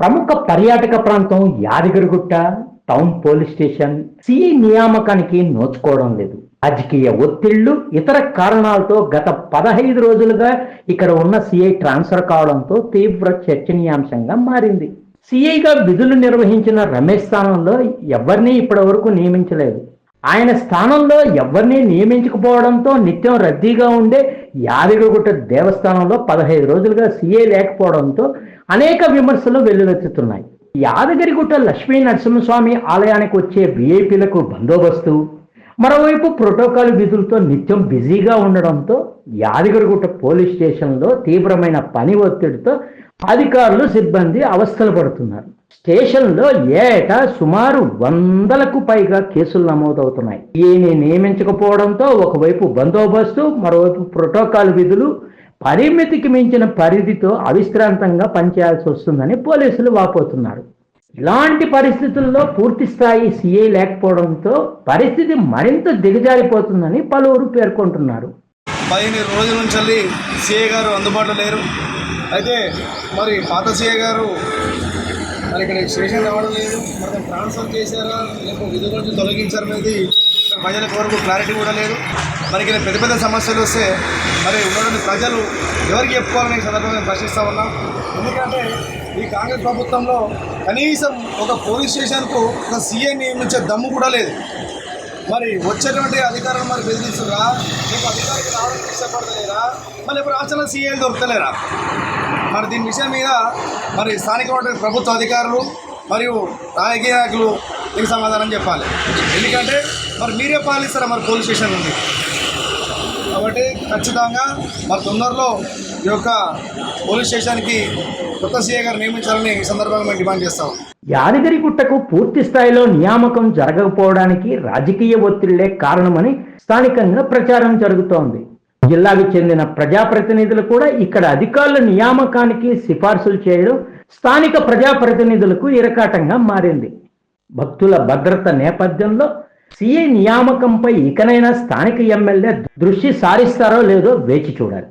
ప్రముఖ పర్యాటక ప్రాంతం Yadagirigutta town police station CI నియామకానికి నోచుకోవడం లేదు. రాజకీయ ఒత్తిళ్లు, ఇతర కారణాలతో గత 15 రోజులుగా ఇక్కడ ఉన్న సిఐ ట్రాన్స్ఫర్ కావడంతో తీవ్ర చర్చనీయాంశంగా మారింది. సిఐగా విధులు నిర్వహించిన రమేష్ స్థానంలో ఎవరిని ఇప్పటి వరకు నియమించలేదు. ఆయన స్థానంలో ఎవరిని నియమించకపోవడంతో నిత్యం రద్దీగా ఉండే యాదగిరిగుట్ట దేవస్థానంలో 15 రోజులుగా సిఐ లేకపోవడంతో అనేక విమర్శలు వెల్లువెత్తుతున్నాయి. యాదగిరిగుట్ట లక్ష్మీ నరసింహస్వామి ఆలయానికి వచ్చే విఐపీలకు బందోబస్తు, మరోవైపు ప్రోటోకాల్ విధులతో నిత్యం బిజీగా ఉండడంతో యాదగిరిగుట్ట పోలీస్ స్టేషన్లో తీవ్రమైన పని ఒత్తిడితో అధికారులు, సిబ్బంది అవస్థలు పడుతున్నారు. స్టేషన్లో ఏటా సుమారు 100కు పైగా కేసులు నమోదవుతున్నాయి. ఈయన నియమించకపోవడంతో ఒకవైపు బందోబస్తు, మరోవైపు ప్రోటోకాల్ విధులు పరిమితికి మించిన పరిధితో అవిశ్రాంతంగా పనిచేయాల్సి వస్తుందని పోలీసులు వాపోతున్నారు. ఇలాంటి పరిస్థితుల్లో పూర్తి స్థాయి సిఐ లేకపోవడంతో పరిస్థితి మరింత దిగజారిపోతుందని పలువురు పేర్కొంటున్నారు. 15 రోజుల నుంచి సిఐ గారు అందుబాటులో లేరు. అయితే మరి పాత సిఐ గారు మరి ఇక్కడ స్టేషన్ రావడం లేదు. మరి ట్రాన్స్ఫర్ చేశారా లేకపోతే విధుల నుంచి తొలగించారు అనేది ప్రజలకు వరకు క్లారిటీ కూడా లేదు. మరి ఇక్కడ పెద్ద పెద్ద సమస్యలు వస్తే మరి ఉన్నటువంటి ప్రజలు ఎవరికి చెప్పుకోవాలని సందర్భంగా ప్రశ్నిస్తూ ఉన్నాం. ఎందుకంటే ఈ కాంగ్రెస్ ప్రభుత్వంలో కనీసం ఒక పోలీస్ స్టేషన్కు ఒక సీఐ నియమించే దమ్ము కూడా లేదు. మరి వచ్చేటువంటి అధికారులు మరి బెదిరిస్తురా, మీకు అధికారికి రావడానికి ఇష్టపడతలేరా, మళ్ళీ ఇప్పుడు రాష్ట్రంలో సీఐలు దొరకలేరా? మరి దీని విషయం మీద మరి స్థానికమైన ప్రభుత్వ అధికారులు మరియు రాజకీయ నాయకులు దీనికి సమాధానం చెప్పాలి. ఎందుకంటే మరి మీరే పాలిస్తారా మరి పోలీస్ స్టేషన్ ఉంది కాబట్టి ఖచ్చితంగా మరి తొందరలో ఈ యొక్క పోలీస్ స్టేషన్కి కొత్త సీఐ గారు నియమించాలని ఈ సందర్భంగా మేము డిమాండ్ చేస్తాం. యాదగిరిగుట్టకు పూర్తి స్థాయిలో నియామకం జరగకపోవడానికి రాజకీయ ఒత్తిళ్లే కారణమని స్థానికంగా ప్రచారం జరుగుతోంది. జిల్లాకు చెందిన ప్రజాప్రతినిధులు కూడా ఇక్కడ అధికారుల నియామకానికి సిఫార్సులు చేయడం స్థానిక ప్రజాప్రతినిధులకు ఇరకాటంగా మారింది. భక్తుల భద్రత నేపథ్యంలో సిఐ నియామకంపై ఇకనైనా స్థానిక ఎమ్మెల్యే దృష్టి సారిస్తారో లేదో వేచి చూడాలి.